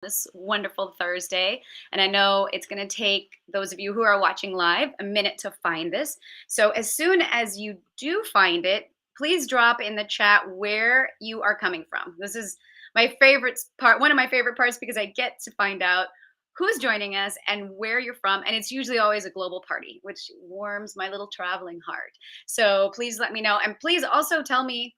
This wonderful Thursday. And I know it's going to take those of you who are watching live a minute to find this. So as soon as you do find it, please drop in the chat where you are coming from. This is my favorite part, one of my favorite parts, because I get to find out who's joining us and where you're from. And it's usually always a global party, which warms my little traveling heart. So please let me know. And please also tell me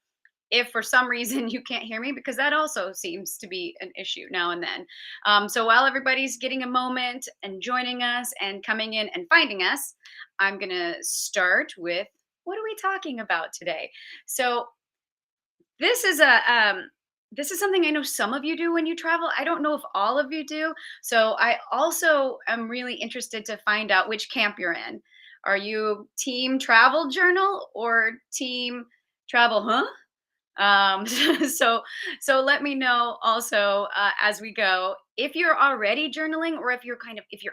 if for some reason you can't hear me, because that also seems to be an issue now and then. So while everybody's getting a moment and joining us and coming in and finding us, I'm going to start with, what are we talking about today? So this is this is something I know some of you do when you travel. I don't know if all of you do. So I also am really interested to find out which camp you're in. Are you team travel journal or team travel, huh? Um, so let me know also as we go if you're already journaling or if you're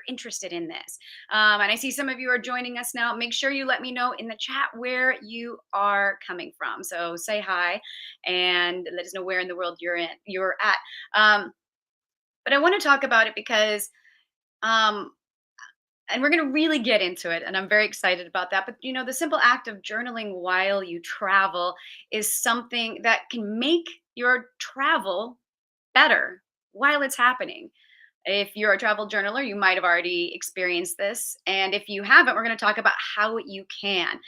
interested in this. And I see some of you are joining us now. Make sure you let me know in the chat where you are coming from. So say hi and let us know where in the world you're at. But I want to talk about it because um, and we're going to really get into it, and I'm very excited about that. But the simple act of journaling while you travel is something that can make your travel better while it's happening. If you're a travel journaler, you might have already experienced this, and if you haven't, we're going to talk about how you can.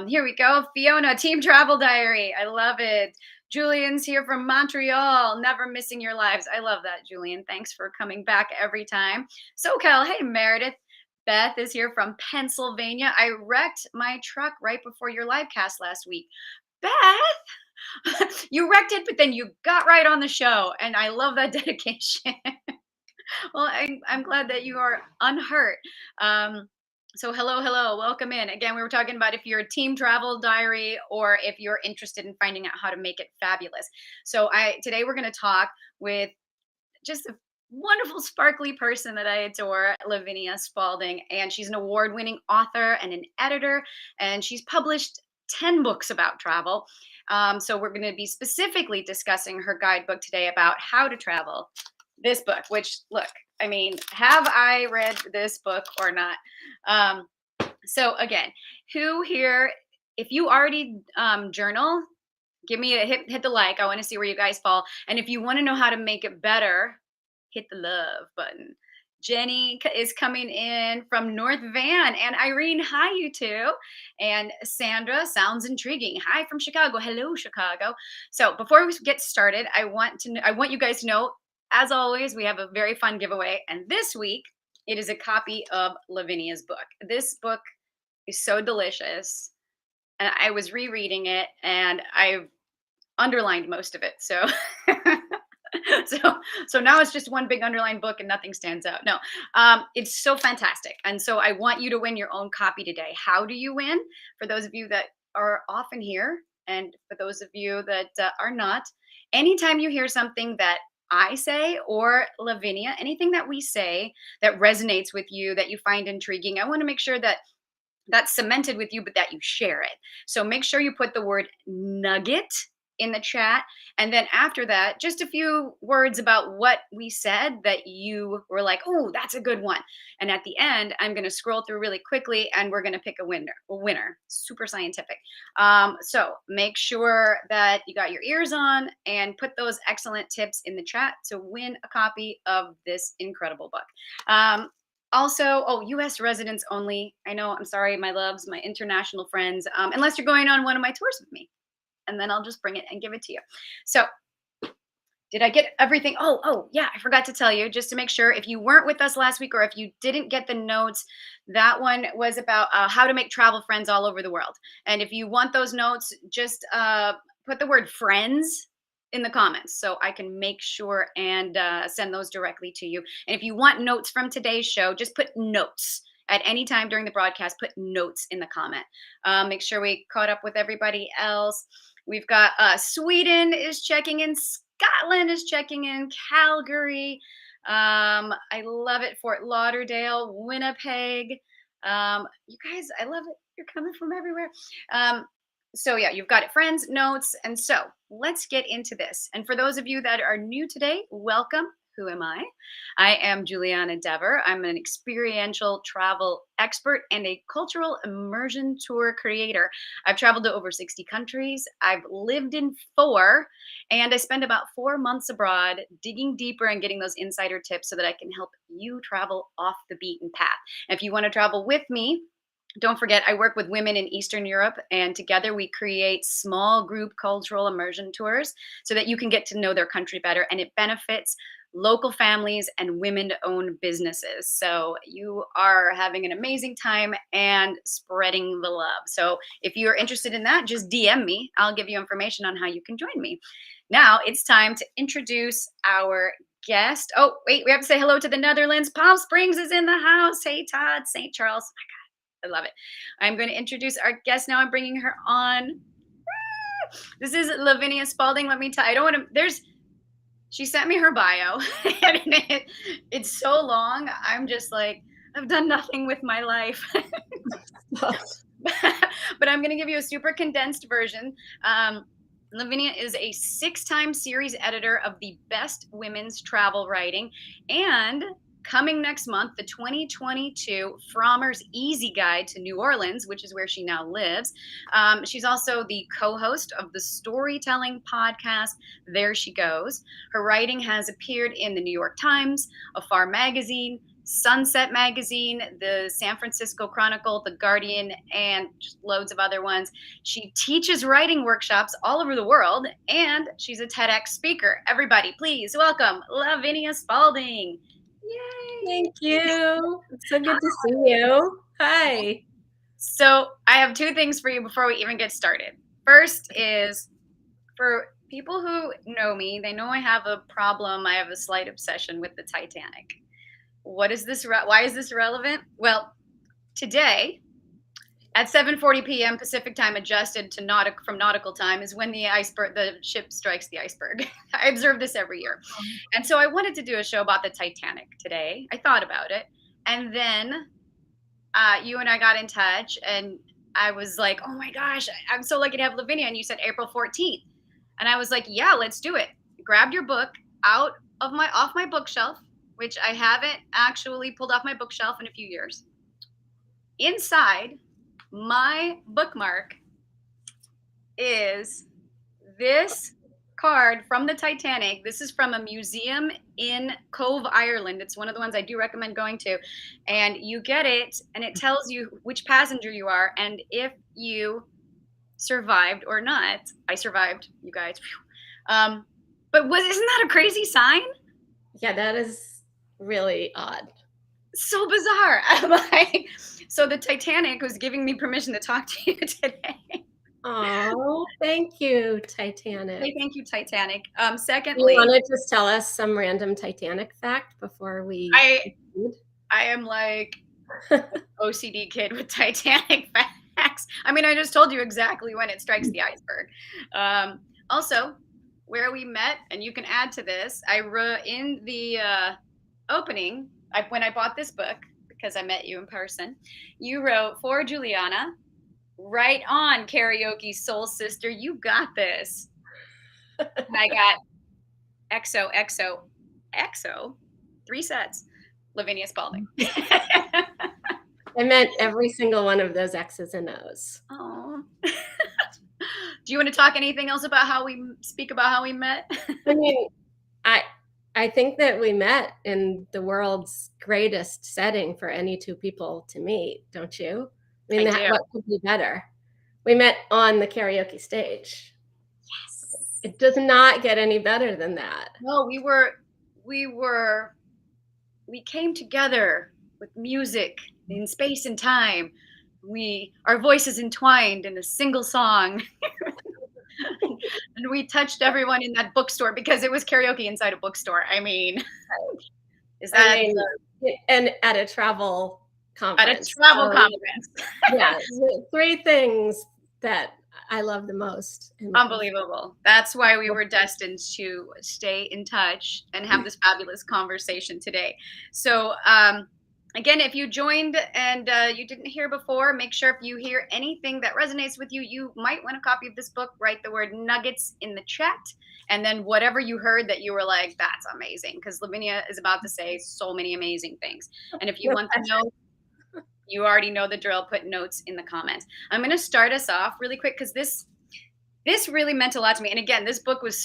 Here we go. Fiona, Team Travel Diary, I love it. Julian's here from Montreal, never missing your lives. I love that, Julian. Thanks for coming back every time. SoCal, hey, Meredith. Beth is here from Pennsylvania. I wrecked my truck right before your live cast last week. Beth, you wrecked it, but then you got right on the show, and I love that dedication. Well, I'm glad that you are unhurt. So hello, welcome in. Again, we were talking about if you're a team travel diary or if you're interested in finding out how to make it fabulous. So today we're going to talk with just a wonderful, sparkly person that I adore, Lavinia Spalding. And she's an award-winning author and an editor, and she's published 10 books about travel. So we're going to be specifically discussing her guidebook today about how to travel. This book, which, look, I mean, have I read this book or not? So again, who here, if you already journal, give me a hit the like. I want to see where you guys fall. And if you want to know how to make it better, hit the love button. Jenny is coming in from North Van, and Irene, hi you two. And Sandra, sounds intriguing. Hi from Chicago. Hello, Chicago. So before we get started, I want you guys to know, as always, we have a very fun giveaway, and this week it is a copy of Lavinia's book. This book is so delicious, and I was rereading it, and I've underlined most of it. So so now it's just one big underlined book and nothing stands out. No, it's so fantastic. And so I want you to win your own copy today. How do you win? For those of you that are often here, and for those of you that are not, anytime you hear something that I say or Lavinia, anything that we say that resonates with you, that you find intriguing, I want to make sure that that's cemented with you, but that you share it. So make sure you put the word nugget in the chat. And then after that, just a few words about what we said that you were like, oh, that's a good one. And at the end, I'm going to scroll through really quickly and we're going to pick a winner. Super scientific. So make sure that you got your ears on and put those excellent tips in the chat to win a copy of this incredible book. Also, US residents only. I know, I'm sorry, my loves, my international friends, unless you're going on one of my tours with me. And then I'll just bring it and give it to you. So did I get everything? Oh, yeah, I forgot to tell you, just to make sure, if you weren't with us last week or if you didn't get the notes, that one was about how to make travel friends all over the world. And if you want those notes, just put the word friends in the comments so I can make sure and send those directly to you. And if you want notes from today's show, just put notes. At any time during the broadcast, put notes in the comment. Make sure we caught up with everybody else. We've got Sweden is checking in. Scotland is checking in. Calgary. I love it. Fort Lauderdale, Winnipeg. You guys, I love it. You're coming from everywhere. So yeah, you've got it, friends, notes. And so let's get into this. And for those of you that are new today, welcome. who am I? I am Juliana Dever. I'm an experiential travel expert and a cultural immersion tour creator. I've traveled to over 60 countries. I've lived in 4, and I spend about 4 months abroad digging deeper and getting those insider tips so that I can help you travel off the beaten path. And if you want to travel with me, don't forget, I work with women in Eastern Europe, and together we create small group cultural immersion tours so that you can get to know their country better, and it benefits local families and women owned businesses. So you are having an amazing time and spreading the love. So if you're interested in that, just DM me. I'll give you information on how you can join me. Now it's time to introduce our guest. Oh, wait, we have to say hello to the Netherlands. Palm Springs is in the house. Hey, Todd, St. Charles. I love it. I'm going to introduce our guest now. I'm bringing her on. This is Lavinia Spalding. Let me tell you, I don't want to, she sent me her bio and it's so long. I'm just like, I've done nothing with my life. But I'm going to give you a super condensed version. Lavinia is a 6-time series editor of the best women's travel writing, and coming next month, the 2022 Frommer's Easy Guide to New Orleans, which is where she now lives. She's also the co-host of the storytelling podcast, There She Goes. Her writing has appeared in the New York Times, Afar Magazine, Sunset Magazine, the San Francisco Chronicle, The Guardian, and just loads of other ones. She teaches writing workshops all over the world, and she's a TEDx speaker. Everybody, please welcome Lavinia Spalding. Yay! Thank you. It's so good to see you. Hi. So I have 2 things for you before we even get started. First is, for people who know me, they know I have a problem. I have a slight obsession with the Titanic. What is this? Why is this relevant? Well, today at 7:40 p.m. Pacific time, adjusted to from nautical time, is when the ship strikes the iceberg. I observe this every year. And so I wanted to do a show about the Titanic today. I thought about it. And then you and I got in touch, and I was like, oh my gosh, I'm so lucky to have Lavinia. And you said April 14th. And I was like, yeah, let's do it. Grabbed your book off my bookshelf, which I haven't actually pulled off my bookshelf in a few years. Inside my bookmark is this card from the Titanic. This is from a museum in Cove, Ireland. It's one of the ones I do recommend going to. And you get it, and it tells you which passenger you are and if you survived or not. I survived, you guys. But isn't that a crazy sign? Yeah, that is really odd. So bizarre. I'm like, so the Titanic was giving me permission to talk to you today. Oh, thank you, Titanic. Hey, thank you, Titanic. Secondly, you want to just tell us some random Titanic fact before we I am like an OCD kid with Titanic facts. I mean, I just told you exactly when it strikes the iceberg. Also, where we met, and you can add to this, I wrote in the opening, when I bought this book, because I met you in person, you wrote, "For Juliana, right on, karaoke soul sister, you got this." And I got XO, 3 sets, Lavinia Spalding. I meant every single one of those X's and O's. Oh. Do you want to talk anything else about how we met? I mean, I think that we met in the world's greatest setting for any 2 people to meet, don't you? I mean, what could be better? We met on the karaoke stage. Yes. It does not get any better than that. No, we came together with music in space and time. Our voices entwined in a single song. And we touched everyone in that bookstore because it was karaoke inside a bookstore. I mean, and at a travel conference. At a travel conference. Yeah, 3 things that I love the most. Unbelievable. That's why we were destined to stay in touch and have this fabulous conversation today. So Again, if you joined and you didn't hear before, make sure if you hear anything that resonates with you, you might want a copy of this book. Write the word nuggets in the chat. And then whatever you heard that you were like, that's amazing, because Lavinia is about to say so many amazing things. And if you No want to pressure. know, you already know the drill. Put notes in the comments. I'm going to start us off really quick because this really meant a lot to me. And again, this book was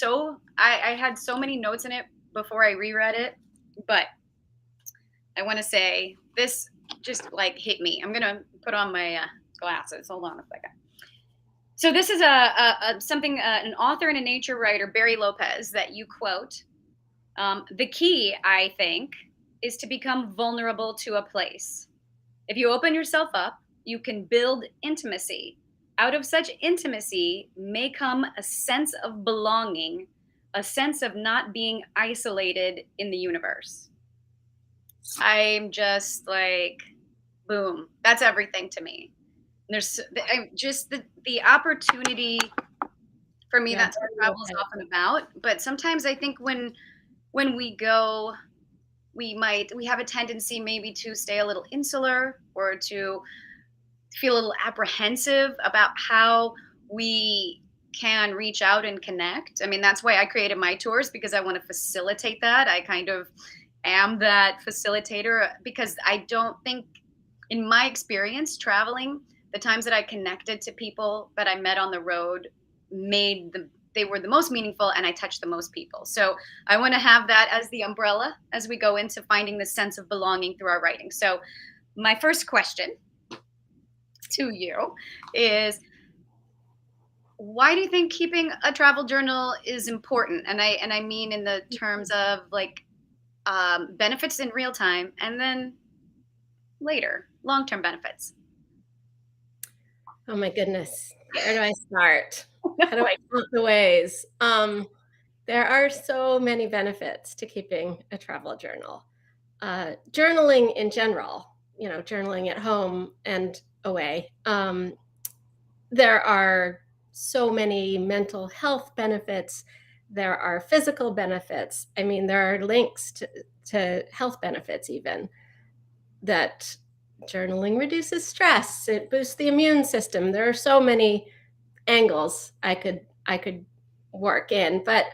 I had so many notes in it before I reread it, but I want to say this just like hit me. I'm gonna put on my glasses. Hold on a second. So this is something an author and a nature writer, Barry Lopez, that you quote. The key, I think, is to become vulnerable to a place. If you open yourself up, you can build intimacy. Out of such intimacy may come a sense of belonging, a sense of not being isolated in the universe. I'm just like, boom. That's everything to me. There's just the opportunity for me. Yeah, That's what travel is often about. But sometimes I think when we go, we have a tendency maybe to stay a little insular or to feel a little apprehensive about how we can reach out and connect. I mean, that's why I created my tours, because I want to facilitate that. I kind of am that facilitator, because I don't think, in my experience traveling, the times that I connected to people that I met on the road they were the most meaningful, and I touched the most people. So I want to have that as the umbrella as we go into finding the sense of belonging through our writing. So my first question to you is, why do you think keeping a travel journal is important? And I mean in the terms of like benefits in real time, and then later long-term benefits. Oh my goodness. Where do I start? How do I count the ways? There are so many benefits to keeping a travel journal. Journaling in general, journaling at home and away. There are so many mental health benefits. There are physical benefits. I mean, there are links to health benefits even, that journaling reduces stress. It boosts the immune system. There are so many angles I could work in, but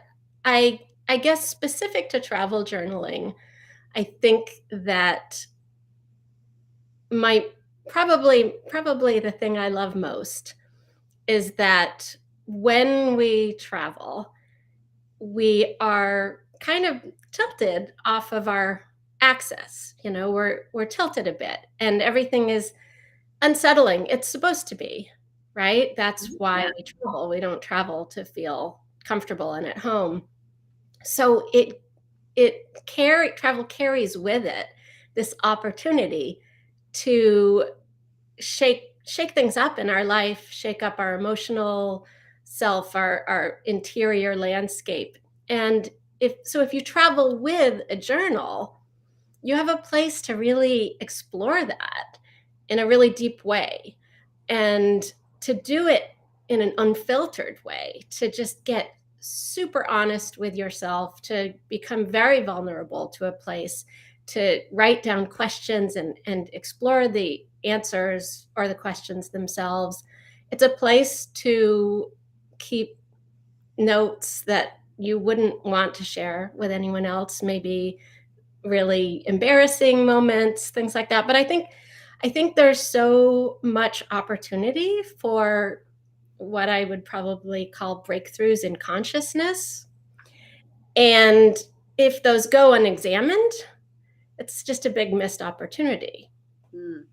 I guess specific to travel journaling, I think that my probably the thing I love most is that when we travel, we are kind of tilted off of our axis. We're tilted a bit, and everything is unsettling. It's supposed to be, right? That's why Yeah. we travel. We don't travel to feel comfortable and at home. So travel carries with it this opportunity to shake things up in our life, shake up our emotional self, our interior landscape. And if you travel with a journal, you have a place to really explore that in a really deep way, and to do it in an unfiltered way, to just get super honest with yourself, to become very vulnerable to a place, to write down questions and explore the answers or the questions themselves. It's a place to keep notes that you wouldn't want to share with anyone else, maybe really embarrassing moments, things like that. But I think there's so much opportunity for what I would probably call breakthroughs in consciousness. And if those go unexamined, it's just a big missed opportunity. Mm.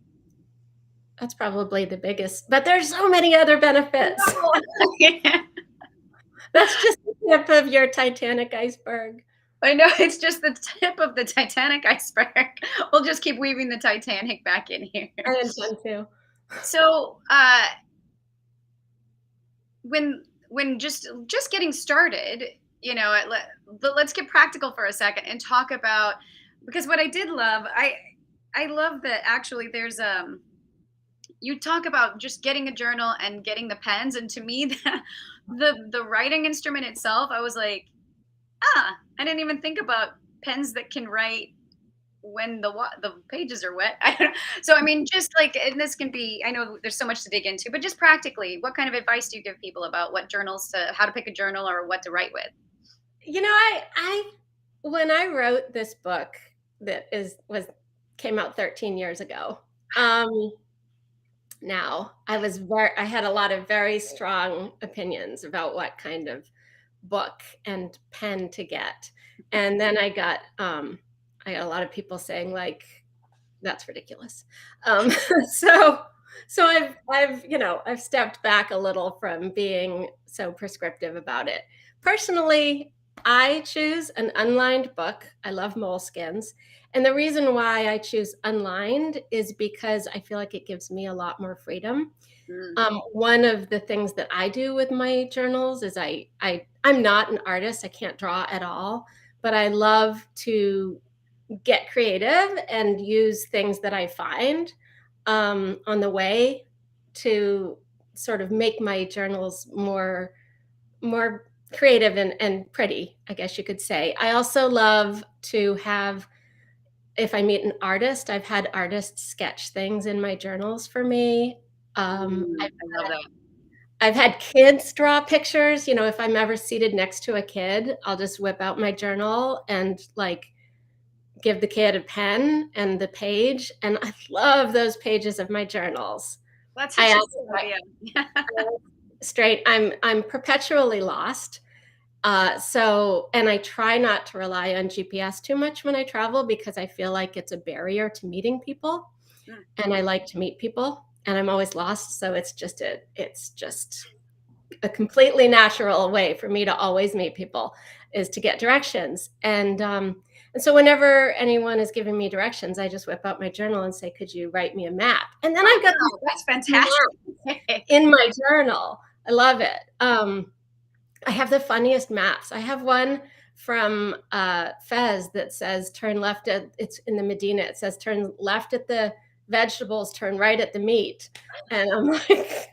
That's probably the biggest, but there's so many other benefits. Yeah. That's just the tip of your Titanic iceberg. I know, it's just the tip of the Titanic iceberg. We'll just keep weaving the Titanic back in here. I intend to. So, when just getting started, let's get practical for a second and talk about, because what I did love, I love that actually there's you talk about just getting a journal and getting the pens, and to me the writing instrument itself, I was like, I didn't even think about pens that can write when the pages are wet. I don't, so I mean, just like, and this can be. I know there's so much to dig into, but just practically, what kind of advice do you give people about what journals to, how to pick a journal or what to write with? I when I wrote this book that is was came out 13 years ago. Now I had a lot of very strong opinions about what kind of book and pen to get. And then I got a lot of people saying like, that's ridiculous. Um, so I've stepped back a little from being so prescriptive about it. Personally, I choose an unlined book. I love moleskins. And the reason why I choose unlined is because I feel like it gives me a lot more freedom. Mm, One of the things that I do with my journals is I'm not an artist. I can't draw at all, but I love to get creative and use things that I find on the way to sort of make my journals more creative and pretty, I guess you could say. I also love to have, if I meet an artist, I've had artists sketch things in my journals for me. I love that. I've had kids draw pictures. If I'm ever seated next to a kid, I'll just whip out my journal and like give the kid a pen and the page, and I love those pages of my journals. That's I such a also good idea. straight I'm perpetually lost. And I try not to rely on GPS too much when I travel because I feel like it's a barrier to meeting people, Mm, and I like to meet people, and I'm always lost, so it's just a completely natural way for me to always meet people is to get directions. And so whenever anyone is giving me directions, I just whip out my journal and say, "Could you write me a map?" And then I've got this wow, that's map fantastic. in my journal. I love it. I have the funniest maps. I have one from Fez that says turn left at, it's in the Medina. It says turn left at the vegetables, turn right at the meat. And I'm like,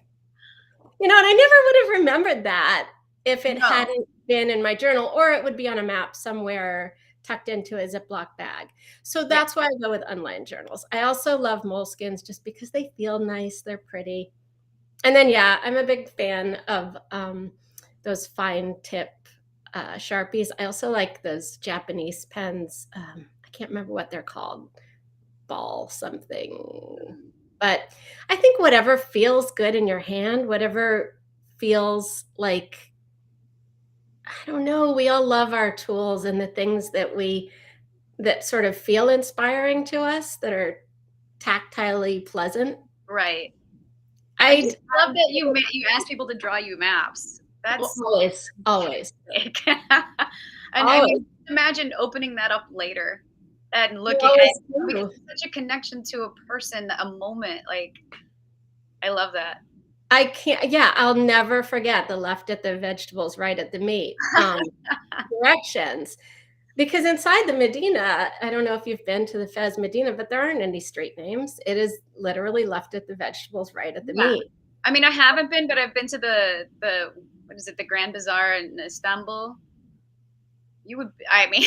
and I never would have remembered that if it No, hadn't been in my journal, or it would be on a map somewhere tucked into a Ziploc bag. So yeah, that's why I go with unlined journals. I also love moleskins just because they feel nice, they're pretty. And then, yeah, I'm a big fan of those fine tip Sharpies. I also like those Japanese pens. I can't remember what they're called, ball something. But I think whatever feels good in your hand, whatever feels like, I don't know, we all love our tools and the things that sort of feel inspiring to us, that are tactilely pleasant. right. I I just love that you ask people to draw you maps. That's always, always, fantastic. And I always, mean, imagine opening that up later and you looking always at, because do. it's such a connection to a person, a moment. Like, I love that. I can't, yeah, I'll never forget the left at the vegetables, right at the meat directions. Because inside the Medina, I don't know if you've been to the Fez Medina, but there aren't any street names. It is literally left at the vegetables, right at the Yeah. meat. I mean, I haven't been, but I've been to the what is it, the Grand Bazaar in Istanbul. You would, I mean,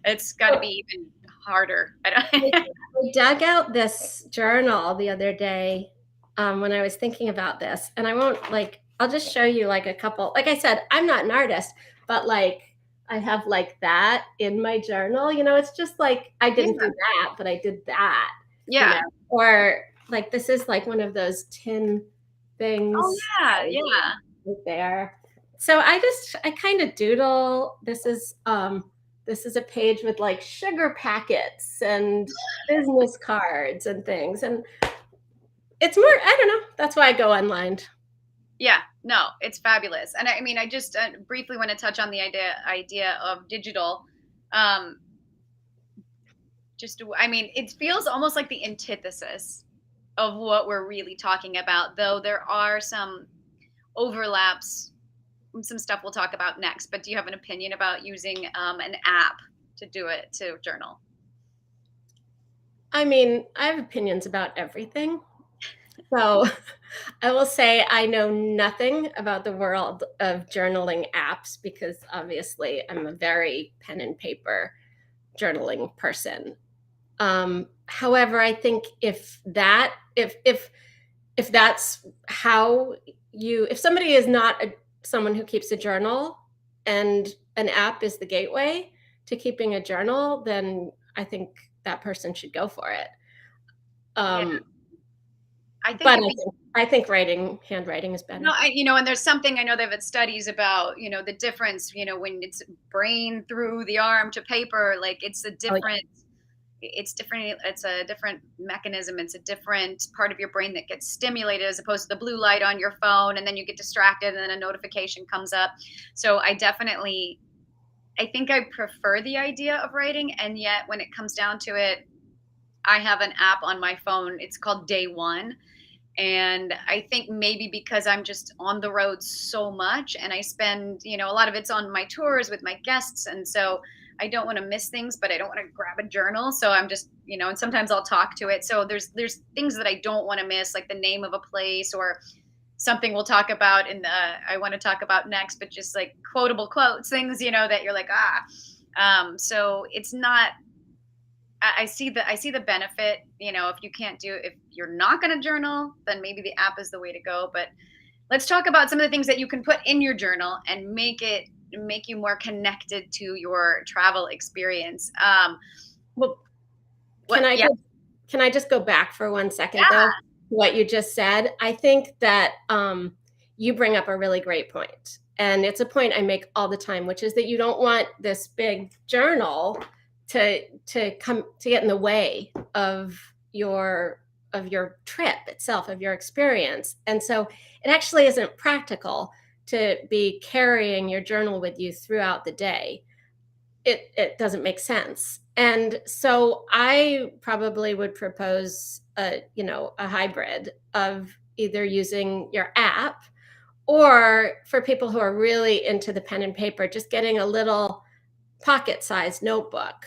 it's got to So be even harder. I I don't. I dug out this journal the other day when I was thinking about this, and I won't like, I'll just show you like a couple. Like I said, I'm not an artist, but like I have like that in my journal. It's just like I didn't Yeah, do that, but I did that, you know, yeah. or like this is like one of those tin Oh things yeah, yeah. right there. So I kind of doodle. This is a page with like sugar packets and business cards and things. And it's more, I don't know. That's why I go online. Yeah, no, it's fabulous. And I mean, I just briefly want to touch on the idea of digital. Um, I mean, it feels almost like the antithesis of what we're really talking about, though there are some overlaps, some stuff we'll talk about next. But do you have an opinion about using an app to do it, to journal? I mean, I have opinions about everything. So I will say I know nothing about the world of journaling apps because obviously I'm a very pen and paper journaling person. However, I think if that's how if somebody is not someone who keeps a journal and an app is the gateway to keeping a journal, then I think that person should go for it. Yeah. Um, I think but it'd be I think handwriting is no, better. and there's something I know they've had studies about, the difference, when it's brain through the arm to paper, like Oh, it's different. It's a different mechanism. It's a different part of your brain that gets stimulated as opposed to the blue light on your phone. And then you get distracted and then a notification comes up. So I think I prefer the idea of writing. And yet when it comes down to it, I have an app on my phone. It's called Day One. And I think maybe because I'm just on the road so much and I spend, a lot of it's on my tours with my guests. And so I don't want to miss things, but I don't want to grab a journal. So I'm just, and sometimes I'll talk to it. So there's things that I don't want to miss, like the name of a place or something we'll talk about I want to talk about next, but just like quotable quotes, things, that you're like, ah. So it's not I see the benefit, if you can't if you're not going to journal, then maybe the app is the way to go. But let's talk about some of the things that you can put in your journal and make you more connected to your travel experience. well, What? Yeah, can I just go back for 1 second though? yeah, What you just said, I think that you bring up a really great point, and it's a point I make all the time, which is that you don't want this big journal to get in the way of your trip itself, of your experience. And so it actually isn't practical to be carrying your journal with you throughout the day. It doesn't make sense. And so I probably would propose a hybrid of either using your app, or for people who are really into the pen and paper, just getting a little pocket-sized notebook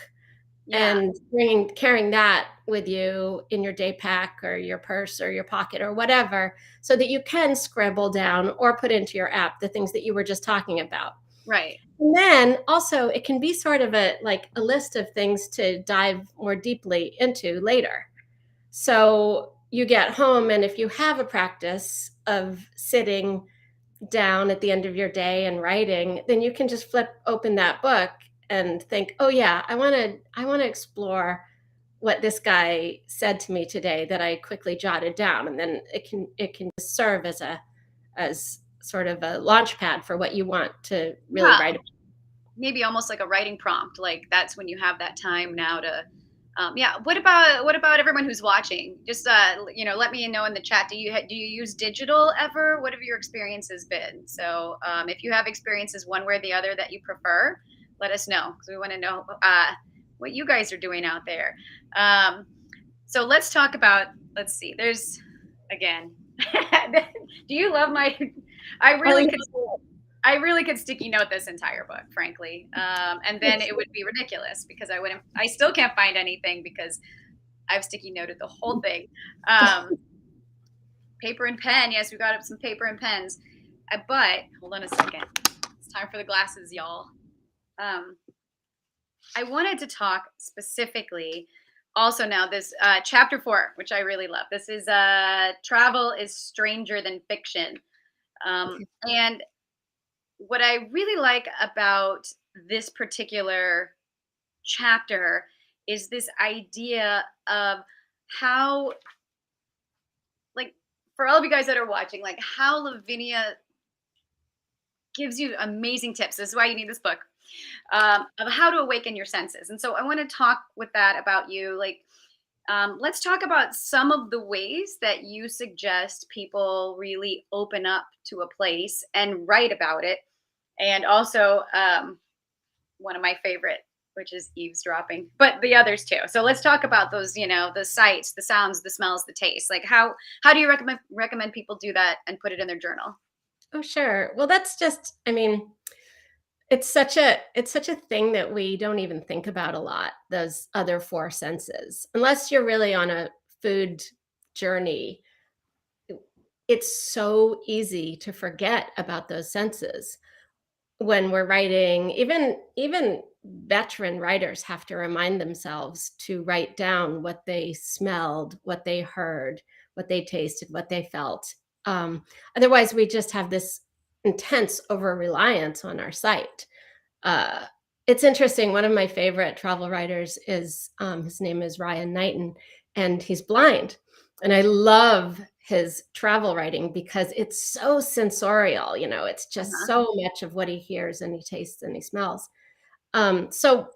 yeah, and carrying that with you in your day pack or your purse or your pocket or whatever, so that you can scribble down or put into your app the things that you were just talking about. right. And then also it can be sort of a list of things to dive more deeply into later. So you get home, and if you have a practice of sitting down at the end of your day and writing, then you can just flip open that book and think, "Oh yeah, I want to explore what this guy said to me today that I quickly jotted down." And then it can serve as sort of a launch pad for what you want to really Yeah, write about. maybe almost like a writing prompt. Like that's when you have that time now to. Yeah. What about everyone who's watching? Just let me know in the chat. Do you use digital ever? What have your experiences been? So if you have experiences one way or the other that you prefer, let us know because we want to know what you guys are doing out there. Um, so let's talk about. Let's see. There's again. Do you love my? I Oh, really could I really could sticky note this entire book, frankly. And then it would be ridiculous because I still can't find anything because I've sticky noted the whole thing. Um, paper and pen. Yes, we got up some paper and pens. But hold on a second. It's time for the glasses, y'all. Um, I wanted to talk specifically also now this chapter 4, which I really love. This is travel is stranger than fiction. And what I really like about this particular chapter is this idea of how, like, for all of you guys that are watching, like, how Lavinia gives you amazing tips. This is why you need this book of how to awaken your senses. And so I want to talk with that about you. Like, let's talk about some of the ways that you suggest people really open up to a place and write about it. And also, one of my favorite, which is eavesdropping, but the others too. So let's talk about those, the sights, the sounds, the smells, the taste. Like how do you recommend people do that and put it in their journal? oh, sure. Well, that's just, I mean, it's such a thing that we don't even think about a lot, those other four senses. Unless you're really on a food journey, it's so easy to forget about those senses when we're writing, even veteran writers have to remind themselves to write down what they smelled, what they heard, what they tasted, what they felt. Otherwise, we just have this intense over reliance on our sight. Uh, it's interesting. One of my favorite travel writers is his name is Ryan Knighton, and he's blind. And I love his travel writing because it's so sensorial. You know, it's just Uh-huh. so much of what he hears and he tastes and he smells. So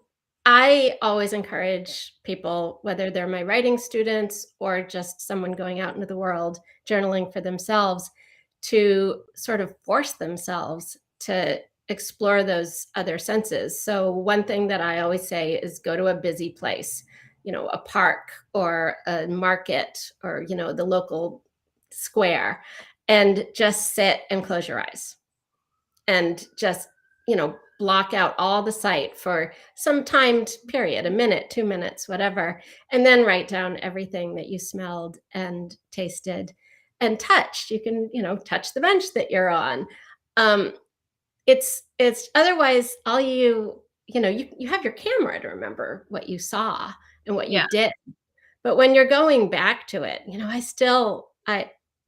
I always encourage people, whether they're my writing students or just someone going out into the world journaling for themselves, to sort of force themselves to explore those other senses. So one thing that I always say is go to a busy place, you know, a park or a market or, you know, the local square, and just sit and close your eyes and just, you know, block out all the sight for some timed period, a minute, 2 minutes, whatever, and then write down everything that you smelled and tasted and touched. You can, you know, touch the bench that you're on. Um, it's otherwise all you know, you have your camera to remember what you saw and what you Yeah. did. But when you're going back to it, you know,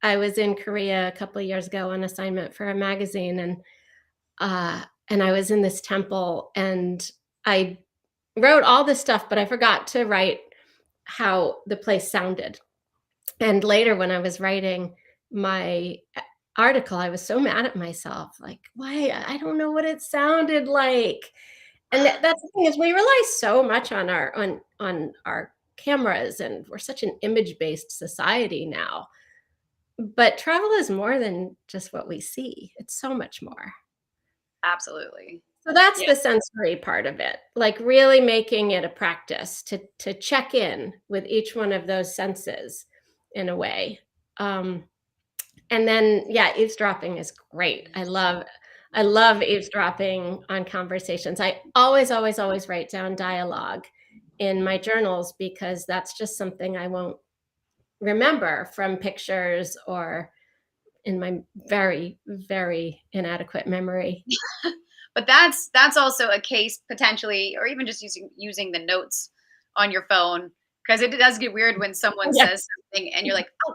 I was in Korea a couple of years ago on assignment for a magazine, and I was in this temple and I wrote all this stuff, but I forgot to write how the place sounded. And later, when I was writing my article, I was so mad at myself, like, why? I don't know what it sounded like. And that's the thing is, we rely so much on our cameras, and we're such an image based society now. But travel is more than just what we see; it's so much more. Absolutely. So that's Yeah. the sensory part of it, like really making it a practice to check in with each one of those senses in a way. Um, and then, yeah, eavesdropping is great. I love eavesdropping on conversations. I always, always, always write down dialogue in my journals because that's just something I won't remember from pictures or in my very, very inadequate memory. But that's also a case potentially, or even just using the notes on your phone, because it does get weird when someone Yeah. says something and you're like, oh,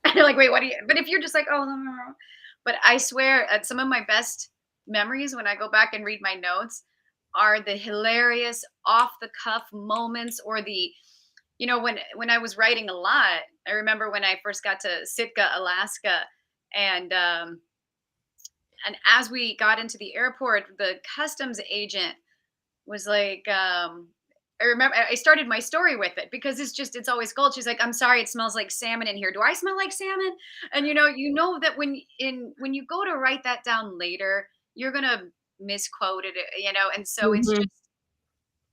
and you're like, wait, what do you? But if you're just like, oh, no, no, no. But I swear, some of my best memories when I go back and read my notes are the hilarious off the cuff moments, or the, when I was writing a lot. I remember when I first got to Sitka, Alaska, and as we got into the airport, the customs agent was like, I remember I started my story with it because it's always cold. She's like, "I'm sorry, it smells like salmon in here. Do I smell like salmon?" And you know that when you go to write that down later, you're gonna misquote it. And so Mhm.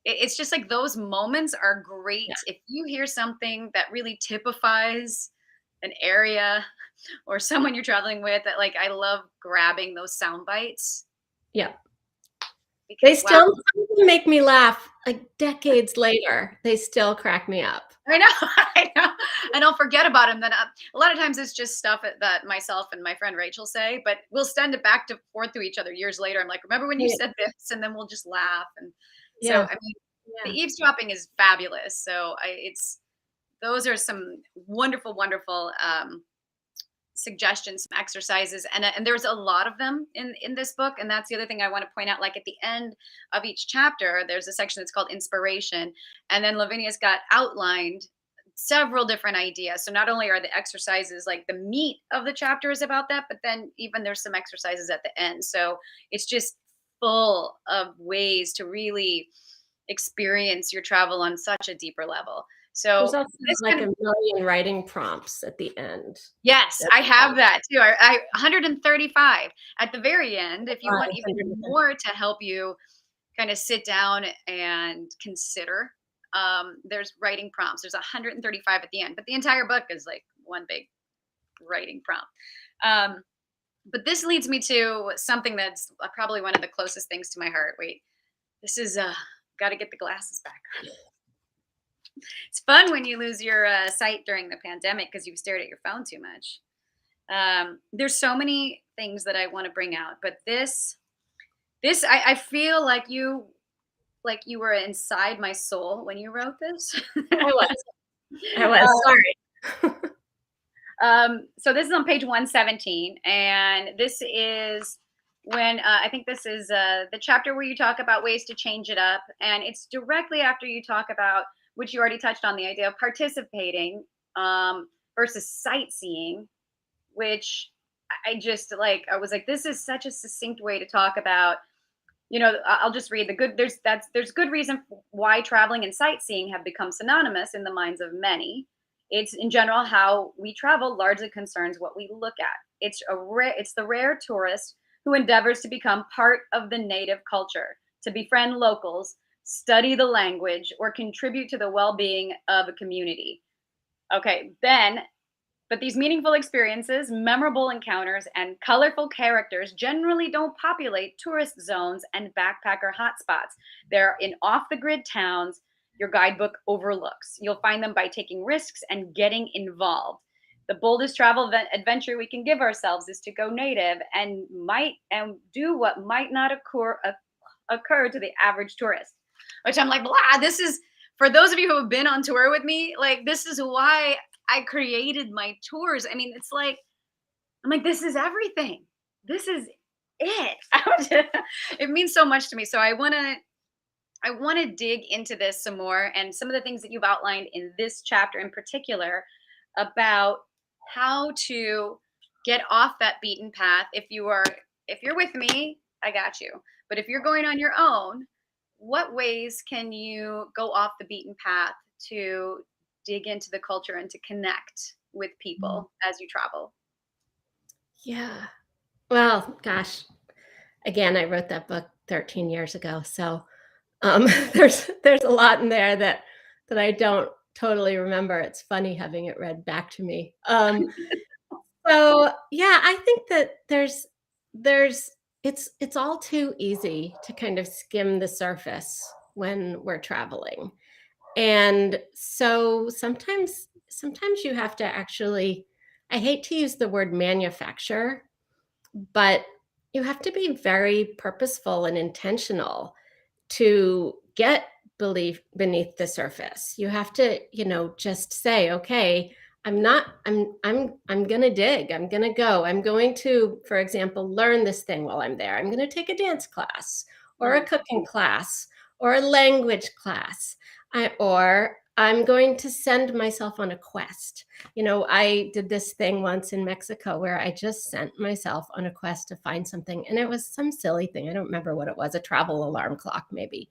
it's just like those moments are great. Yeah. If you hear something that really typifies an area or someone you're traveling with, that, like, I love grabbing those sound bites Yeah. They because wow. still make me laugh, like, decades later. They still crack me up. I know, I know, and I'll forget about him. Then a lot of times it's just stuff that myself and my friend Rachel say, but we'll send it back to forth to each other years later. I'm like, remember when you Yeah. said this? And then we'll just laugh. And so, Yeah. I mean, the Yeah. eavesdropping is fabulous. So it's those are some wonderful, wonderful suggestions, some exercises, and there's a lot of them in this book. And that's the other thing I want to point out. Like, at the end of each chapter, there's a section that's called inspiration, and then Lavinia's got outlined several different ideas. So not only are the exercises, like, the meat of the chapter is about that, but then even there's some exercises at the end. So it's just full of ways to really experience your travel on such a deeper level. There's So also, this like, kind of a million writing prompts at the end. Yes, That's I have that too. I 135 at the very end. If you want even 100%. more to help you kind of sit down and consider, there's writing prompts. There's 135 at the end, but the entire book is like one big writing prompt. Um, but this leads me to something that's probably one of the closest things to my heart. Wait, this is got to get the glasses back. It's fun when you lose your sight during the pandemic because you've stared at your phone too much. There's so many things that I want to bring out, but this This I feel like you were inside my soul when you wrote this. I was. I was, sorry. So this is on page 117, and this is when I think this is the chapter where you talk about ways to change it up, and it's directly after you talk about, which you already touched on, the idea of participating versus sightseeing, which I just like. I was like, this is such a succinct way to talk about. I'll just read the good. There's good reason why traveling and sightseeing have become synonymous in the minds of many. It's in general how we travel largely concerns what we look at. It's the rare tourist who endeavors to become part of the native culture, to befriend locals, study the language, or contribute to the well-being of a community. Okay, then but these meaningful experiences, memorable encounters, and colorful characters generally don't populate tourist zones and backpacker hotspots. They're in off the grid towns your guidebook overlooks. You'll find them by taking risks and getting involved. The boldest travel adventure we can give ourselves is to go native and do what might not occur to the average tourist. Which I'm like, blah, this is for those of you who have been on tour with me, like this is why I created my tours. I mean, I'm like, this is everything. This is it. It means so much to me. So I want to dig into this some more and some of the things that you've outlined in this chapter in particular about how to get off that beaten path. If you're with me, I got you. But if you're going on your own, what ways can you go off the beaten path to dig into the culture and to connect with people as you travel? Yeah. Well, gosh, again, I wrote that book 13 years ago, so, there's a lot in there that I don't totally remember. It's funny having it read back to me. So, yeah, I think that there's it's all too easy to kind of skim the surface when we're traveling. And so sometimes you have to actually, I hate to use the word manufacture, but you have to be very purposeful and intentional to get belief beneath the surface. You have to, just say, okay, I'm going to dig. I'm going to go. I'm going to, for example, learn this thing while I'm there. I'm going to take a dance class or a Mm, cooking class or a language class. Or I'm going to send myself on a quest. I did this thing once in Mexico where I just sent myself on a quest to find something. And it was some silly thing. I don't remember what it was, a travel alarm clock, maybe.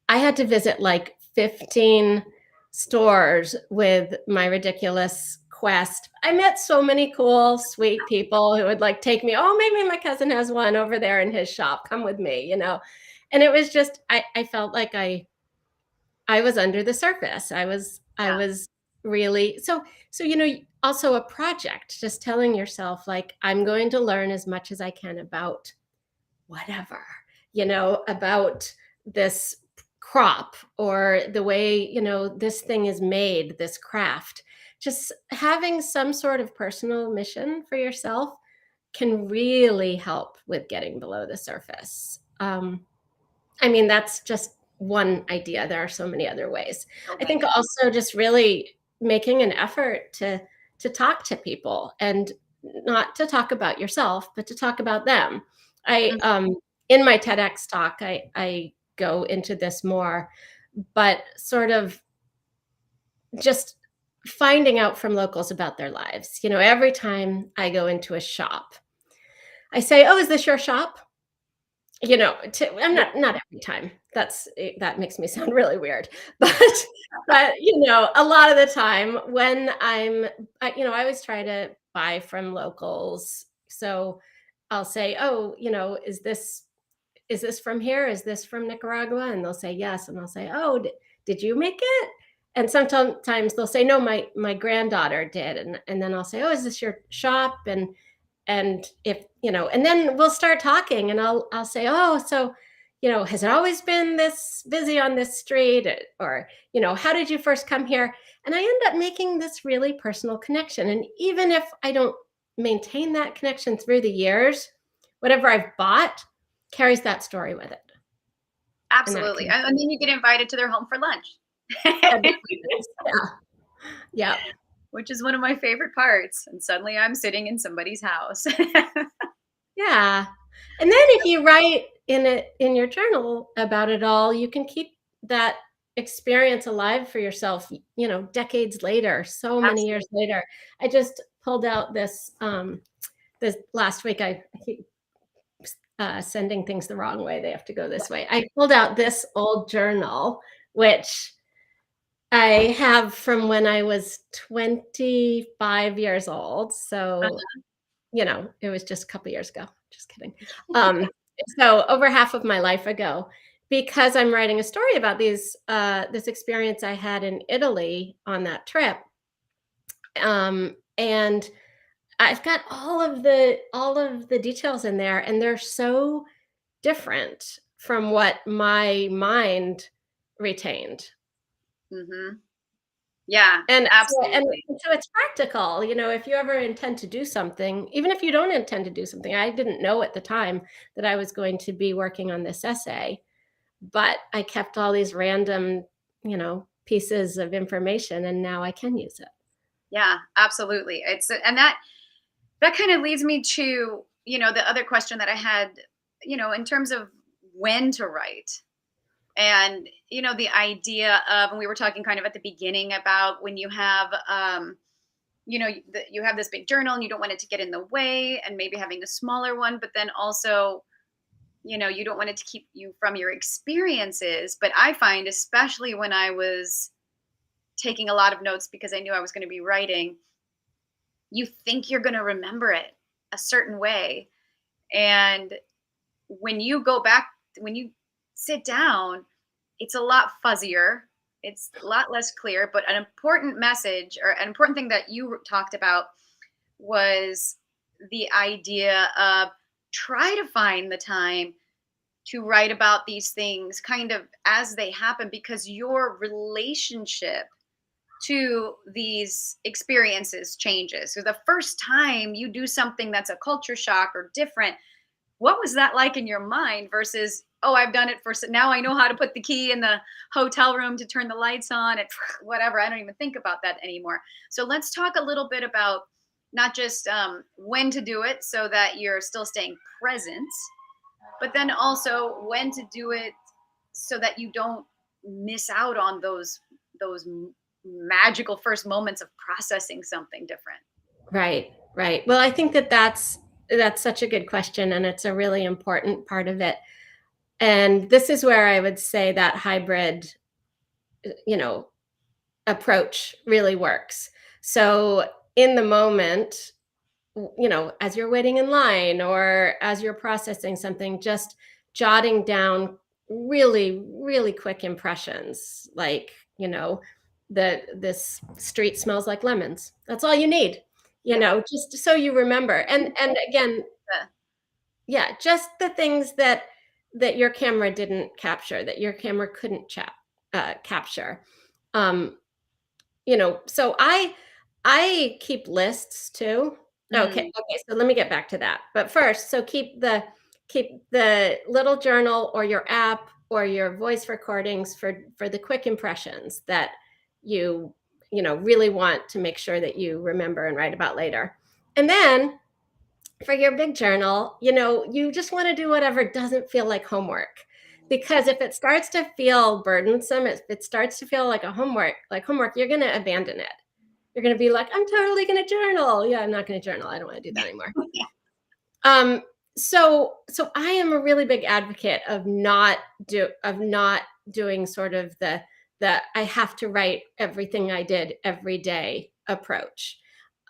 I had to visit like 15 stores with my ridiculous quest. I met so many cool, sweet people who would like take me, oh, maybe my cousin has one over there in his shop. Come with me. And it was just, I felt like I was under the surface. I yeah. was really also a project, just telling yourself like I'm going to learn as much as I can about whatever, about this crop or the way, this thing is made, this craft. Just having some sort of personal mission for yourself can really help with getting below the surface. I mean, that's just one idea. There are so many other ways. So I think many. also just really making an effort to talk to people and not to talk about yourself, but to talk about them. I Mhm. In my TEDx talk, I go into this more, but sort of just finding out from locals about their lives. Every time I go into a shop, I say, "Oh, is this your shop?" I'm Yeah. not every time. That makes me sound really weird. But a lot of the time when I always try to buy from locals. So I'll say, "Oh, is this from here? Is this from Nicaragua?" And they'll say, "Yes." And I'll say, "Oh, did you make it?" And sometimes they'll say, "No, my granddaughter did." And then I'll say, "Oh, is this your shop?" And if and then we'll start talking, and I'll say, "Oh, so has it always been this busy on this street?" Or "How did you first come here?" And I end up making this really personal connection. And even if I don't maintain that connection through the years, whatever I've bought, carries that story with it. And that Absolutely. can And then you get invited to their home for lunch. that'd be nice. Yeah. Yeah. Which is one of my favorite parts. And suddenly I'm sitting in somebody's house. Yeah. And then if you write in your journal about it all, you can keep that experience alive for yourself, decades later, so many years Absolutely. later. I just pulled out this last week. I keep sending things the wrong way. They have to go this way. I pulled out this old journal, which I have from when I was 25 years old. So it was just a couple years ago. Just kidding. Um, so over half of my life ago, because I'm writing a story about this experience I had in Italy on that trip, and I've got all of the details in there, and they're so different from what my mind retained. Hmm. Yeah, absolutely. And so it's practical, if you ever intend to do something, even if you don't intend to do something. I didn't know at the time that I was going to be working on this essay, but I kept all these random, pieces of information, and now I can use it. Yeah, absolutely. And that kind of leads me to, the other question that I had, in terms of when to write. And, the idea of, and we were talking kind of at the beginning about when you have, you have this big journal and you don't want it to get in the way, and maybe having a smaller one, but then also, you don't want it to keep you from your experiences. But I find, especially when I was taking a lot of notes because I knew I was going to be writing, you think you're going to remember it a certain way. And when you go back, when you sit down, it's a lot fuzzier. It's a lot less clear. But an important message, or an important thing that you talked about, was the idea of try to find the time to write about these things kind of as they happen, because your relationship to these experiences changes. So the first time you do something that's a culture shock or different, what was that like in your mind versus, oh, I've done it for, now I know how to put the key in the hotel room to turn the lights on and whatever. I don't even think about that anymore. So let's talk a little bit about not just when to do it so that you're still staying present, but then also when to do it so that you don't miss out on those magical first moments of processing something different. Right, right. Well, I think that's such a good question, and it's a really important part of it. And this is where I would say that hybrid, you know, approach really works. So in the moment, as you're waiting in line or as you're processing something, just jotting down really, really quick impressions, like, this street smells like lemons. That's all you need, Yeah. just so you remember. And again, Yeah. yeah, just the things that your camera didn't capture, that your camera couldn't capture. Um, so I keep lists too. Okay, Mm, okay, so let me get back to that. But first, so keep the little journal or your app or your voice recordings for the quick impressions that you really want to make sure that you remember and write about later. And then for your big journal, you just want to do whatever doesn't feel like homework. Because if it starts to feel burdensome, if it starts to feel like homework, you're going to abandon it. You're going to be like, I'm totally going to journal. Yeah, I'm not going to journal. I don't want to do that anymore. Um, so I am a really big advocate of not doing sort of the I have to write everything I did every day approach.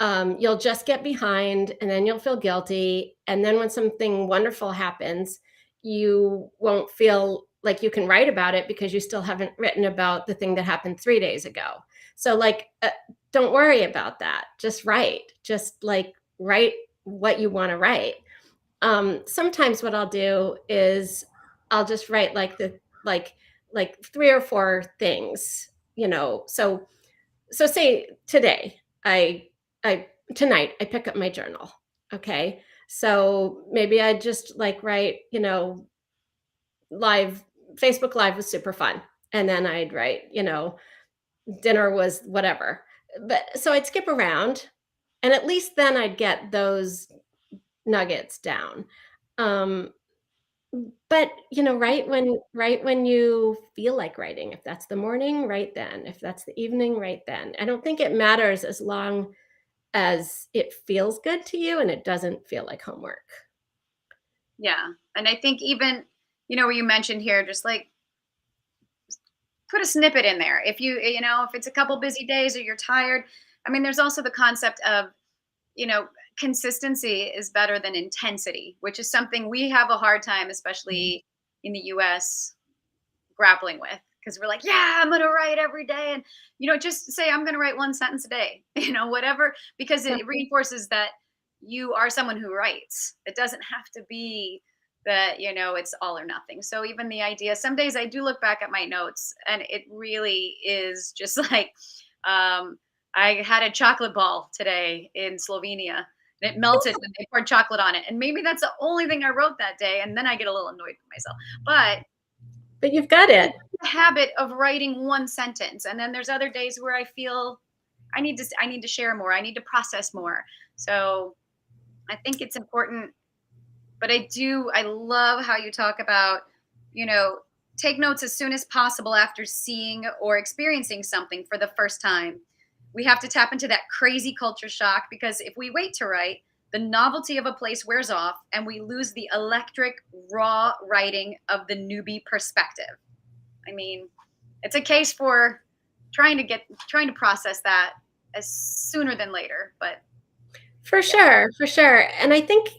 You'll just get behind, and then you'll feel guilty. And then when something wonderful happens, you won't feel like you can write about it because you still haven't written about the thing that happened 3 days ago. So, don't worry about that. Just write. Just like write what you want to write. Sometimes what I'll do is I'll just write like three or four things. So say today I tonight I pick up my journal. Okay. So maybe I just like write, live, Facebook Live was super fun. And then I'd write, dinner was whatever. But so I'd skip around, and at least then I'd get those nuggets down. Um, but right when you feel like writing, if that's the morning, write then. If that's the evening, write then. I don't think it matters as long as it feels good to you and it doesn't feel like homework. Yeah. And I think even, where you mentioned here, just like put a snippet in there. If it's a couple busy days or you're tired, I mean, there's also the concept of, you know, consistency is better than intensity, which is something we have a hard time, especially in the US, grappling with. Because we're like, yeah, I'm going to write every day. And, just say, I'm going to write one sentence a day, whatever, because it reinforces that you are someone who writes. It doesn't have to be that, it's all or nothing. So even the idea, some days I do look back at my notes and it really is just like, I had a chocolate ball today in Slovenia. And it melted when they poured chocolate on it. And maybe that's the only thing I wrote that day. And then I get a little annoyed with myself. But you've got it. The habit of writing one sentence, and then there's other days where I feel I need to share more. I need to process more. So I think it's important. But I love how you talk about, take notes as soon as possible after seeing or experiencing something for the first time. We have to tap into that crazy culture shock, because if we wait to write, the novelty of a place wears off and we lose the electric, raw writing of the newbie perspective. I mean, it's a case for trying to process that as sooner than later. But For sure, for sure. And I think,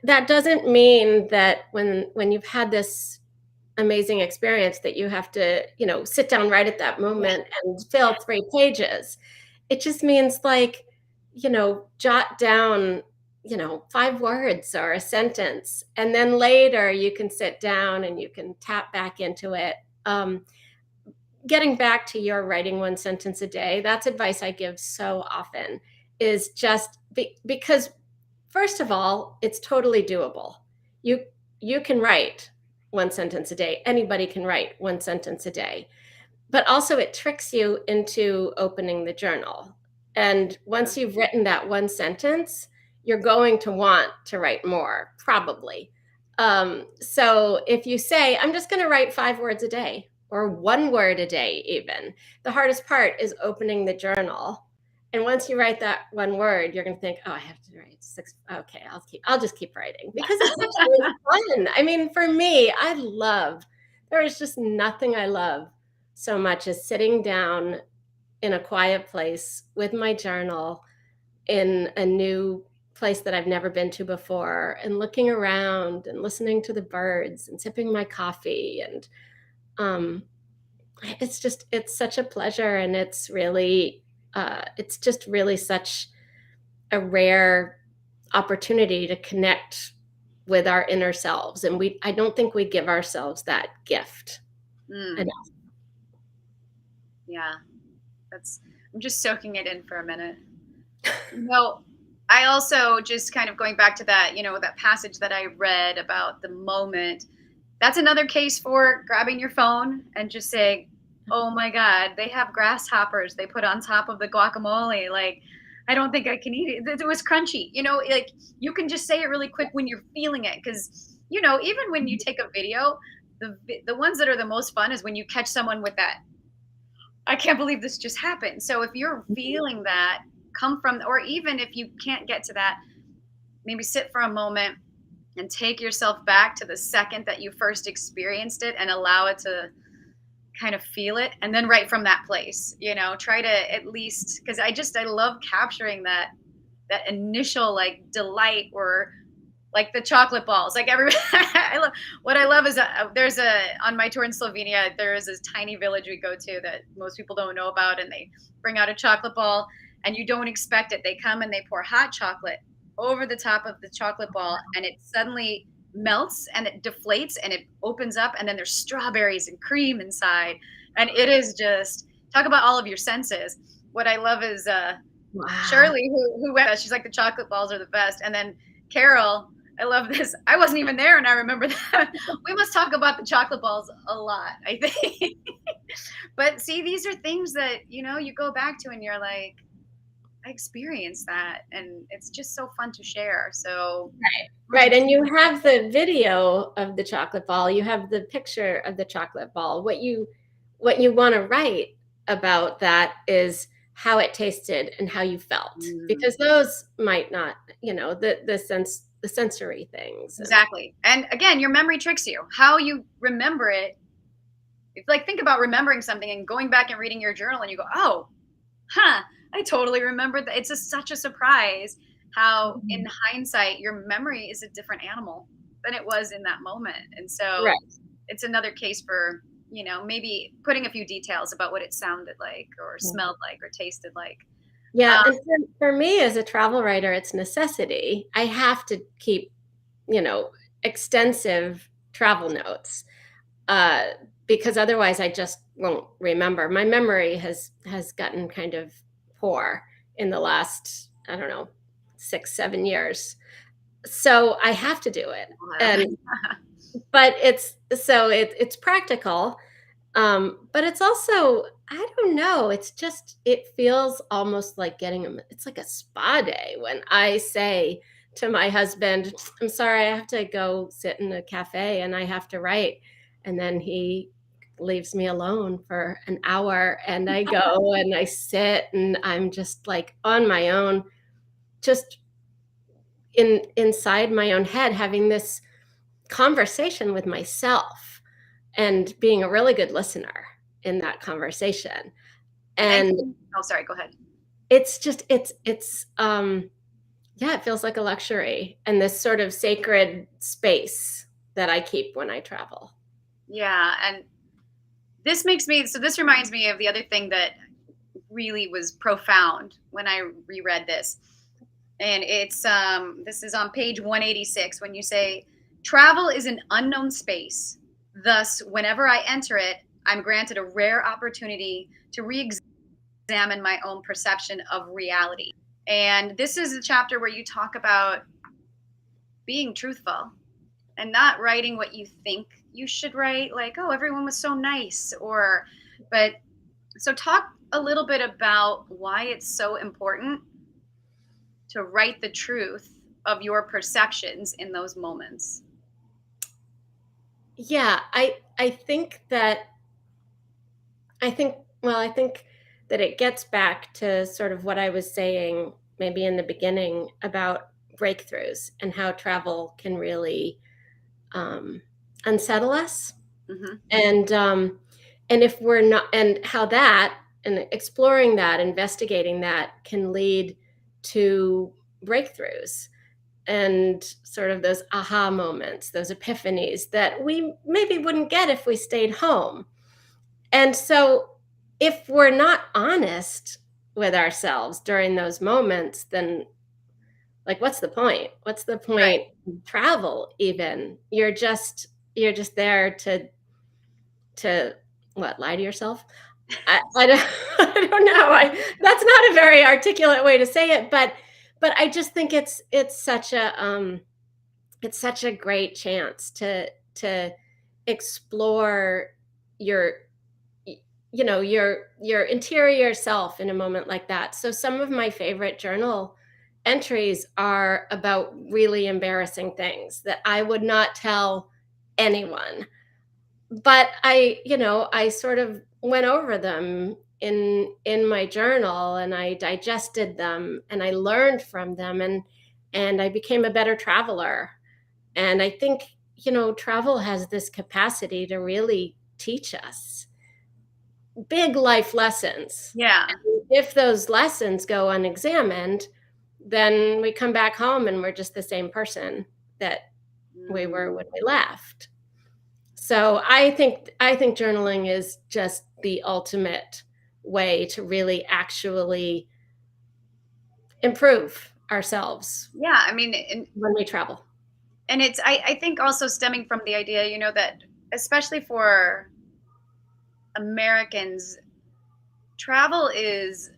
that doesn't mean that when you've had this amazing experience that you have to, sit down right at that moment and fill 3 pages. It just means like, jot down, 5 words or a sentence, and then later you can sit down and you can tap back into it. Getting back to your writing one sentence a day, that's advice I give so often, is just because first of all, it's totally doable. You can write one sentence a day. Anybody can write one sentence a day. But also it tricks you into opening the journal. And once you've written that one sentence, you're going to want to write more, probably. So if you say, I'm just going to write 5 words a day or 1 word a day, even, the hardest part is opening the journal. And once you write that 1 word, you're going to think, oh, I have to write 6. Okay, I'll just keep writing, because it's actually fun. I mean, for me, there is just nothing I love so much as sitting down in a quiet place with my journal in a new place that I've never been to before, and looking around and listening to the birds and sipping my coffee. And um, it's such a pleasure. And it's just really such a rare opportunity to connect with our inner selves. And I don't think we give ourselves that gift enough. Yeah, I'm just soaking it in for a minute. No, I also, just kind of going back to that, that passage that I read about the moment. That's another case for grabbing your phone and just saying, "Oh my God, they have grasshoppers they put on top of the guacamole. Like, I don't think I can eat it. It was crunchy." Like, you can just say it really quick when you're feeling it, because even when you take a video, the ones that are the most fun is when you catch someone with that, I can't believe this just happened. So if you're feeling that, come from, or even if you can't get to that, maybe sit for a moment and take yourself back to the second that you first experienced it and allow it to kind of feel it, and then write from that place. Try to, at least, because I love capturing that initial like delight, or like the chocolate balls. Like every what I love is there's on my tour in Slovenia, there is this tiny village we go to that most people don't know about, and they bring out a chocolate ball and you don't expect it. They come and they pour hot chocolate over the top of the chocolate ball, and it suddenly melts and it deflates and it opens up, and then there's strawberries and cream inside, and it is just, talk about all of your senses. What I love is Wow. Shirley, who went, she's like, the chocolate balls are the best, and then Carol, I love this. I wasn't even there, and I remember that. We must talk about the chocolate balls a lot, I think. But see, these are things that, you go back to and you're like, I experienced that, and it's just so fun to share. So, Right. would you Right. And you have the video of the chocolate ball, you have the picture of the chocolate ball. What you want to write about that is how it tasted and how you felt. Mm, Because those might not, the sensory things. And exactly. And again, your memory tricks you. How you remember it, like, think about remembering something and going back and reading your journal, and you go, oh, huh, I totally remember that. It's such a surprise how, in hindsight, your memory is a different animal than it was in that moment. And so right. it's another case for, maybe putting a few details about what it sounded like or smelled like or tasted like. Yeah, Um, and for me as a travel writer, it's necessity. I have to keep, you know, extensive travel notes, uh, because otherwise I just won't remember. My memory has gotten kind of poor in the last, I don't know, 6, 7 years. So I have to do it. we'll have- And but it's practical. But it's also, I don't know, it's just, it feels almost like it's like a spa day when I say to my husband, I'm sorry, I have to go sit in a cafe and I have to write. And then he leaves me alone for an hour and I go and I sit and I'm just like on my own, just inside my own head, having this conversation with myself and being a really good listener in that conversation. and And oh, sorry, go ahead. it's just yeah, it feels like a luxury and this sort of sacred space that I keep when I travel. Yeah, and this reminds me of the other thing that really was profound when I reread this. And this is on page 186 when you say, travel is an unknown space. Thus, whenever I enter it, I'm granted a rare opportunity to re-examine my own perception of reality. And this is a chapter where you talk about being truthful and not writing what you think you should write, like, oh, everyone was so nice, or, but so talk a little bit about why it's so important to write the truth of your perceptions in those moments. Yeah, I think that I think that it gets back to sort of what I was saying maybe in the beginning about breakthroughs and how travel can really unsettle us. Hmm. And and if we're not, and how that, and exploring that, investigating that can lead to breakthroughs and sort of those aha moments, those epiphanies that we maybe wouldn't get if we stayed home. And so if we're not honest with ourselves during those moments, then like what's the point? What's the Right. point of travel even? You're just there to what, lie to yourself? I don't I don't know. That's not a very articulate way to say it, but I just think it's such a great chance to explore your y- your interior self in a moment like that. So some of my favorite journal entries are about really embarrassing things that I would not tell anyone, but I sort of went over them in my journal and I digested them and I learned from them and I became a better traveler. And I think, travel has this capacity to really teach us big life lessons. Yeah. And if those lessons go unexamined, then we come back home and we're just the same person that we were Mm. when we left. So I think journaling is just the ultimate way to really actually improve ourselves Yeah. I mean, when we travel. and I think also stemming from the idea, that especially for Americans, travel is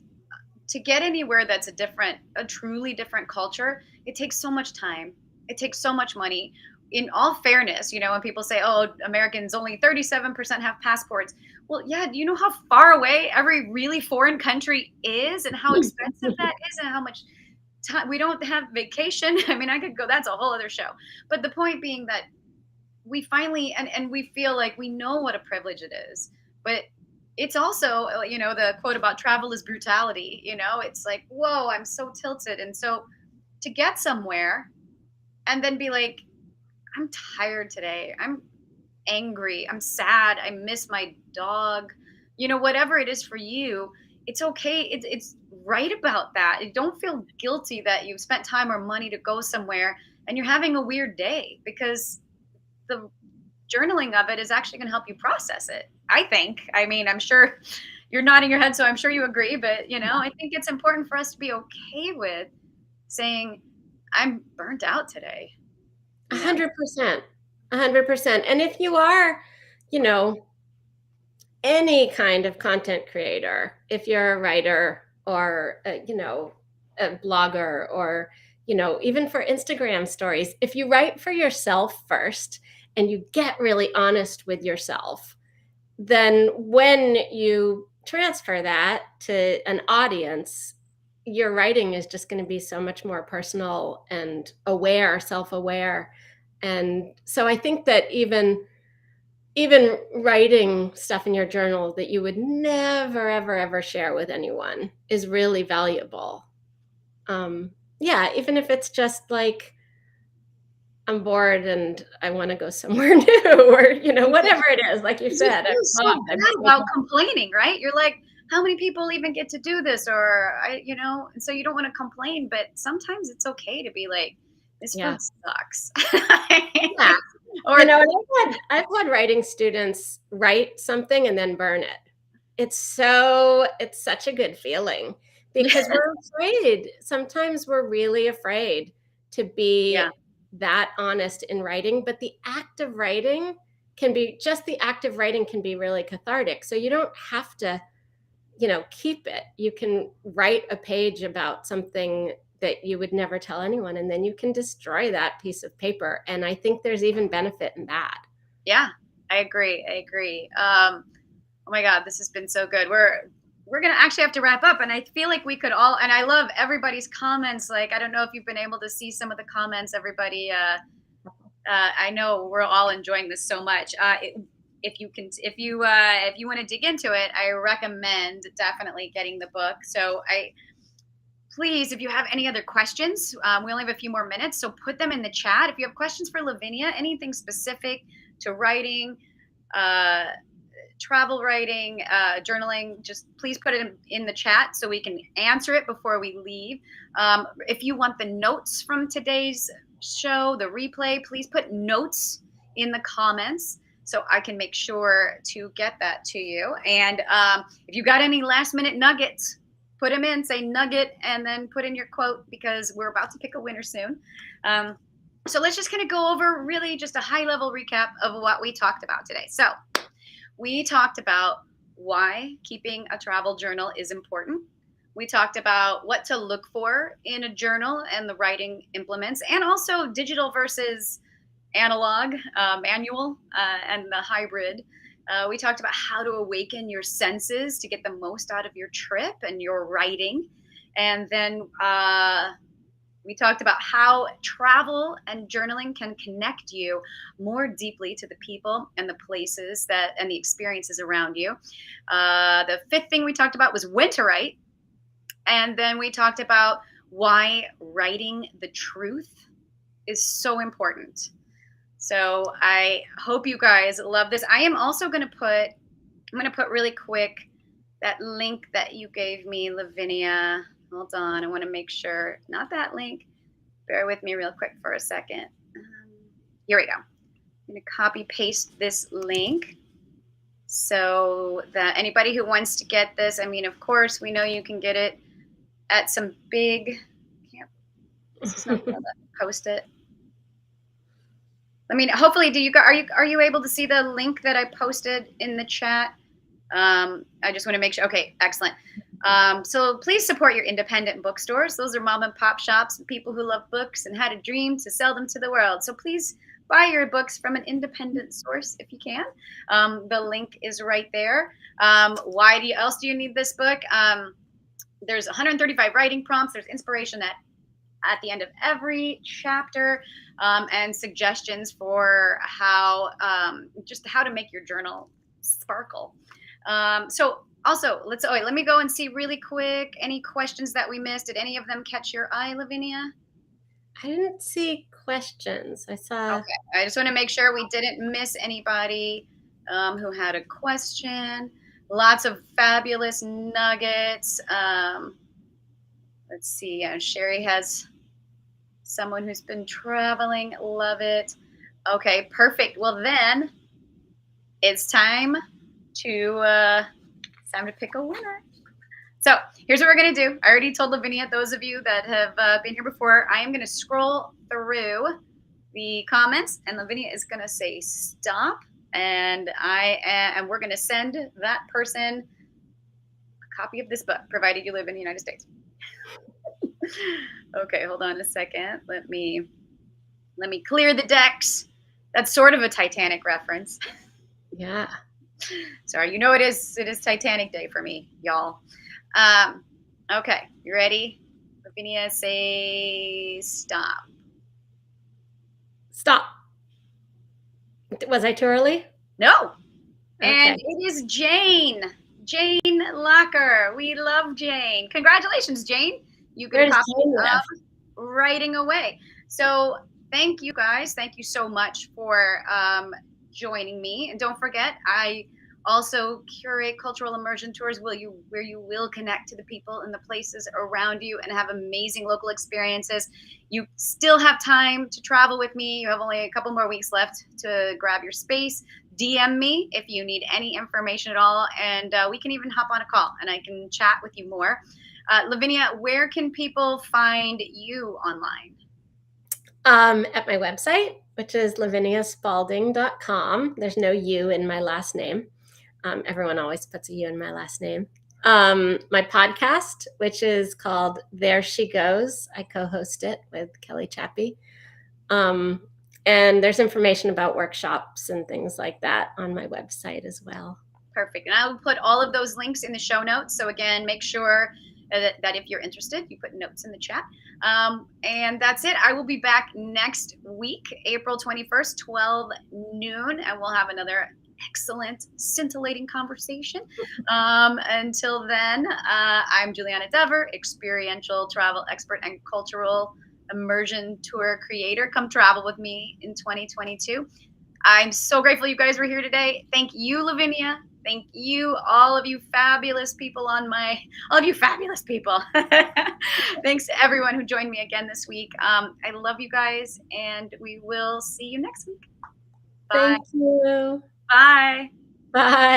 to get anywhere that's a truly different culture. It takes so much time. It takes so much money. In all fairness, when people say, "Oh, Americans only 37% have passports," well, yeah, do you know how far away every really foreign country is, and how expensive that is, and how much time we don't have vacation? I mean, I could go. That's a whole other show. But the point being that we finally and we feel like we know what a privilege it is, but it's also the quote about travel is brutality. It's like, whoa, I'm so tilted, and so to get somewhere and then be like, I'm tired today. I'm angry. I'm sad. I miss my dog. Whatever it is for you, it's okay. It's right about that. Don't feel guilty that you've spent time or money to go somewhere and you're having a weird day, because the journaling of it is actually going to help you process it. I think. I mean, I'm sure you're nodding your head, so I'm sure you agree. But I think it's important for us to be okay with saying, I'm burnt out today. A 100%. 100%. And if you are, you know, any kind of content creator, if you're a writer or, a blogger or, even for Instagram stories, if you write for yourself first and you get really honest with yourself, then when you transfer that to an audience, your writing is just going to be so much more personal and aware, self-aware. And so I think that even writing stuff in your journal that you would never ever ever share with anyone is really valuable. Yeah, even if it's just like, I'm bored and I want to go somewhere new, or whatever it is, like you You said. feel so bad about complaining, right? You're like, how many people even get to do this? Or and so you don't want to complain, but sometimes it's okay to be like, this Yeah. food sucks. Yeah. Or And I've had writing students write something and then burn it. It's such a good feeling because we're afraid. Sometimes we're really afraid to be yeah, that honest in writing, but the act of writing can be really cathartic. So you don't have to, keep it. You can write a page about something that you would never tell anyone, and then you can destroy that piece of paper. And I think there's even benefit in that. yeah, I agree. I agree. Oh my God, this has been so good. We're gonna actually have to wrap up, and I feel like we could all. And I love everybody's comments. Like, I don't know if you've been able to see some of the comments. Everybody, I know we're all enjoying this so much. If you want to dig into it, I recommend definitely getting the book. So please, if you have any other questions, we only have a few more minutes, so put them in the chat. If you have questions for Lavinia, anything specific to writing, uh, travel writing, journaling, just please put it in the chat so we can answer it before we leave. If you want the notes from today's show, the replay, please put notes in the comments so I can make sure to get that to you. And if you got any last minute nuggets, put them in, say nugget, and then put in your quote, because we're about to pick a winner soon. So let's just kind of go over really just a high level recap of what we talked about today. So we talked about why keeping a travel journal is important. We talked about what to look for in a journal and the writing implements, and also digital versus analog, manual, and the hybrid. We talked about how to awaken your senses to get the most out of your trip and your writing. And then we talked about how travel and journaling can connect you more deeply to the people and the places and the experiences around you. The fifth thing we talked about was when to write. And then we talked about why writing the truth is so important. So I hope you guys love this. I'm going to put really quick that link that you gave me, Lavinia. Hold on. I want to make sure, not that link. Bear with me real quick for a second. Here we go. I'm going to copy paste this link so that anybody who wants to get this, I mean, of course, we know you can get it at some big, this is not going to post it. I mean, hopefully, are you able to see the link that I posted in the chat? I just want to make sure. Okay, excellent. So please support your independent bookstores. Those are mom and pop shops and people who love books and had a dream to sell them to the world. So please buy your books from an independent source if you can. The link is right there. Why else do you need this book? There's 135 writing prompts. There's inspiration at the end of every chapter, and suggestions for how just how to make your journal sparkle. So also, let me go and see really quick any questions that we missed. Did any of them catch your eye, Lavinia? I didn't see questions. I saw. Okay, I just want to make sure we didn't miss anybody who had a question. Lots of fabulous nuggets. Let's see. Sherry has someone who's been traveling. Love it. Okay, perfect. Well, then it's time to pick a winner. So here's what we're going to do. I already told Lavinia, those of you that have been here before, I am going to scroll through the comments, and Lavinia is going to say stop, and we're going to send that person a copy of this book, provided you live in the United States. Okay, hold on a second. Let me clear the decks. That's sort of a Titanic reference. Yeah. Sorry, it is Titanic Day for me, y'all. Okay, you ready? Lavinia, say stop. Stop. Was I too early? No. Okay. And it is Jane. Jane Locker. We love Jane. Congratulations, Jane. You can copy up writing away. So thank you guys. Thank you so much for joining me. And don't forget, I also curate cultural immersion tours where you will connect to the people and the places around you and have amazing local experiences. You still have time to travel with me. You have only a couple more weeks left to grab your space. DM me if you need any information at all, and we can even hop on a call and I can chat with you more. Lavinia, where can people find you online? At my website, which is laviniaspalding.com. There's no U in my last name. Everyone always puts a U in my last name. My podcast, which is called There She Goes. I co-host it with Kelly Chappie. And there's information about workshops and things like that on my website as well. Perfect. And I will put all of those links in the show notes. So again, make sure that if you're interested, you put notes in the chat. And that's it. I will be back next week, April 21st, 12 noon, and we'll have another excellent, scintillating conversation. Until then, I'm Juliana Dever, experiential travel expert and cultural immersion tour creator. Come travel with me in 2022. I'm so grateful you guys were here today. Thank you, Lavinia. Thank you, all of you fabulous people Thanks to everyone who joined me again this week. I love you guys, and we will see you next week. Bye. Thank you. Bye. Bye.